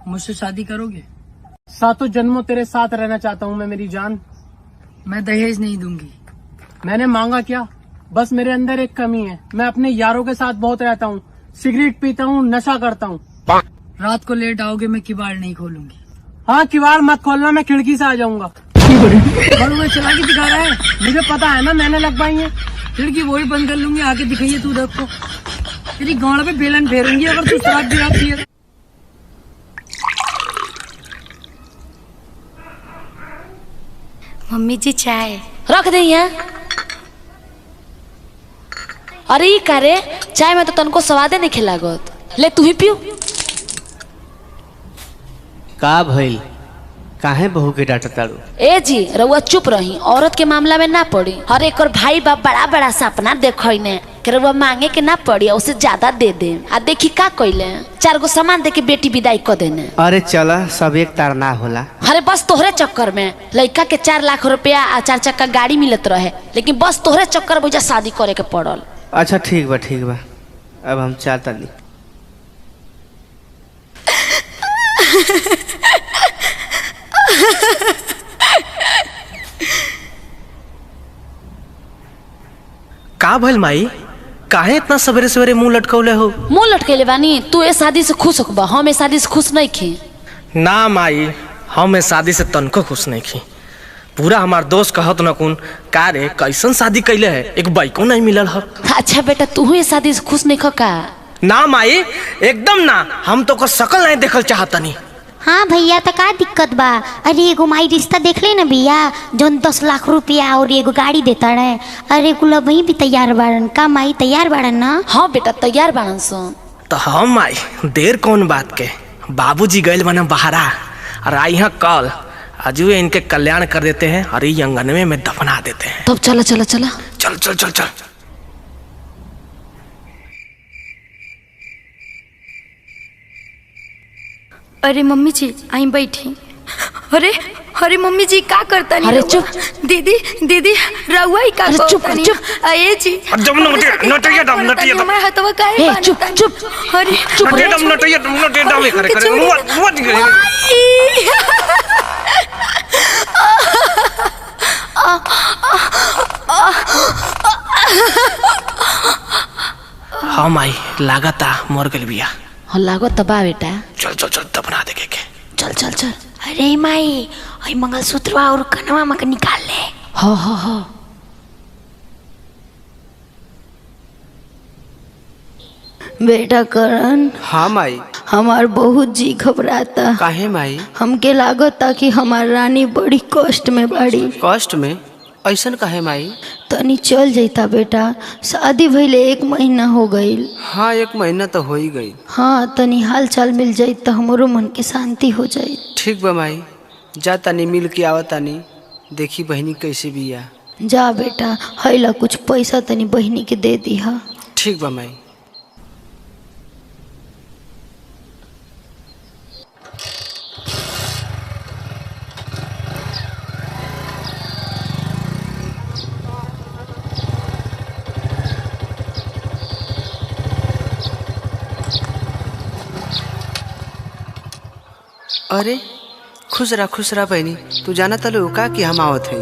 मुझसे शादी करोगे? सातों जन्मों तेरे साथ रहना चाहता हूँ मैं मेरी जान। मैं दहेज नहीं दूंगी। मैंने मांगा क्या? बस मेरे अंदर एक कमी है, मैं अपने यारों के साथ बहुत रहता हूँ, सिगरेट पीता हूँ, नशा करता हूँ। रात को लेट आओगे, मैं किवाड़ नहीं खोलूंगी। हाँ, किवाड़ मत खोलना, मैं खिड़की से आ जाऊंगा। बड़ू में चला के दिखा रहा है। मुझे पता है ना, मैंने लगवाई है। खिड़की वही बंद कर लूंगी, आके दिखाइए तू देखो। तेरी गांड पे बेलन फेरूंगी अगर तू शराब गिराती है। मम्मी जी चाय रख दे यहाँ। अरे ये का रे, चाय में तो तनको स्वादे नहीं खिलागत। ले तू ही पियो। का भइल? काहे बहू के डांटत तारू? ए जी रउआ चुप रही, औरत के मामला में ना पड़ी। हर एक और भाई बाप बड़ा बड़ा सपना देखो ने कि रउआ मांगे के ना पड़ी, उसे ज्यादा दे दे। आ देखी का कइले, 4 गो सामान दे के बेटी विदाई कर देने। अरे चला, सब एक तार ना होला। अरे बस तोहरे चक्कर में लड़का के 4 लाख रुपया आ 4 चक्का गाड़ी मिलत रहे, लेकिन बस तोहरे चक्कर में शादी करे के पड़ल। अच्छा ठीक बा ठीक बा, अब हम चाहता नहीं। का भइल माई? काहे इतना सवेरे सवेरे मुंह लटकौले हो? मुंह लटकेले बानी? तू ए शादी से खुश होबा, हम ए शादी से खुश नहीं खी। ना माई, हम इस शादी से तनको खुश नहीं खी। पूरा हमार दोस्त कहत न कुन का रे कैसन शादी कैले है, एक बाइको नहीं मिलल है। अच्छा बेटा, तू ए शादी से खुश नहीं खो का? ना माई, एकदम ना। हम तो को शकल नहीं देखल चाहतनी। हाँ भैया, तो का दिक्कत बा? अरे एगो माई रिश्ता देख ले ना भैया, जो 10 लाख रुपया और एगो गाड़ी देता रहे। अरे गुलाब वही भी तैयार बाड़न का? माई तैयार बाड़न ना? हाँ बेटा तैयार बाड़न सो। तो हम माई देर कौन बात के, बाबूजी गए बना बहारा और आई यहाँ कल अजू इनके कल्याण कर देते हैं और ये अंगनवे में दफना देते हैं। तब चला चला चला, चल चल चल चल। अरे मम्मी जी आई बैठी। अरे अरे मम्मी जी का करता नहीं? अरे चुप। दीदी दीदी रउआ ही का अरे चुप करता नहीं? चुप। अये जी जब नटिया दम नटिया दम हमारा हथवा काहे ए बांधता चुप नहीं? चुप अरे चुप नटिया दम नटिया दम करे करे वो करे। हाँ माई, लागता मर गल बिया। हो लागो तबा बेटा। चल चल चल दफना दे के। चल चल चल। अरे माई, आई मंगलसूत्रवा और कनवा में निकाल ले। हो हो हो। बेटा करण, हाँ माई। हमार बहुत जी घबराता। काहे माई? हमके लागता कि हमार रानी बड़ी कष्ट में बाड़ी। कष्ट में? ऐसन काहे माई? तनी चल जैता बेटा, शादी भइले 1 महीना हो गईल। हाँ, 1 महीना तो हो ही गई। हाँ, तनी हाल चाल मिल जाई तो हमरो मन के शांति हो जाई। ठीक बा माई, जा तनी मिल के आवा तनी, देखी बहनी कैसे बिया। जा बेटा, हैला कुछ पैसा तनी बहनी के दे दिहा। ठीक बा माई। अरे खुश रहा बहनी, तू जाना तलो का कि हम आवत है।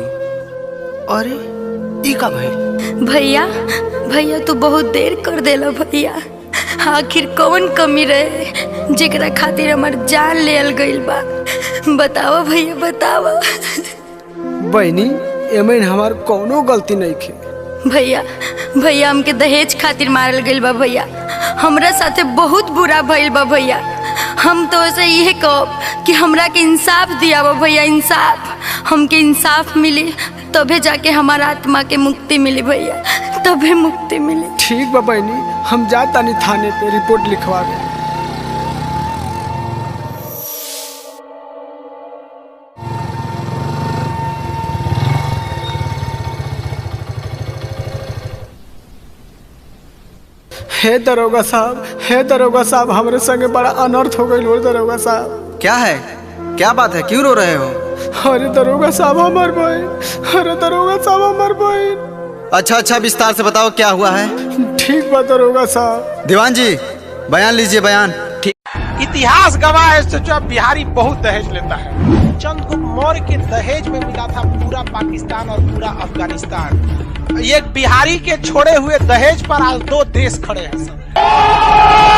अरे ई का भइल? भैया भैया तू बहुत देर कर देला भैया। आखिर कौन कमी रहे जेकरा खातिर हमार जान लेल गइल बा? बतावा भैया बतावा। बहनी एमन हमार कोनो गलती नहीं खे। भैया भैया हमके दहेज खातिर मारल गइल बा भैया। हमरा साथे बहुत बुरा भइल बा भैया। हम तो ऐसे यही कहो कि हमरा के इंसाफ दिया बा भैया, इंसाफ। हमके इंसाफ मिली तबे जाके हमारा आत्मा के मुक्ति मिली भैया, तबे मुक्ति मिली। ठीक बा बहनी, हम जाता नहीं थाने पे रिपोर्ट लिखवा दे। हे दरोगा साहब, हमारे संगे बड़ा अनर्थ हो गई। दरोगा साहब। क्या है? क्या बात है? क्यों रो रहे हो? अरे दरोगा साहब हमार बहन। अच्छा विस्तार से बताओ क्या हुआ है। ठीक बा दरोगा साहब। दीवान जी बयान लीजिए, बयान। ठीक। इतिहास गवाह है सोचो बिहारी बहुत दहेज लेता है। चंद्रगुप्त मौर्य के दहेज में मिला था पूरा पाकिस्तान और पूरा अफगानिस्तान। एक बिहारी के छोड़े हुए दहेज पर आज 2 देश खड़े हैं।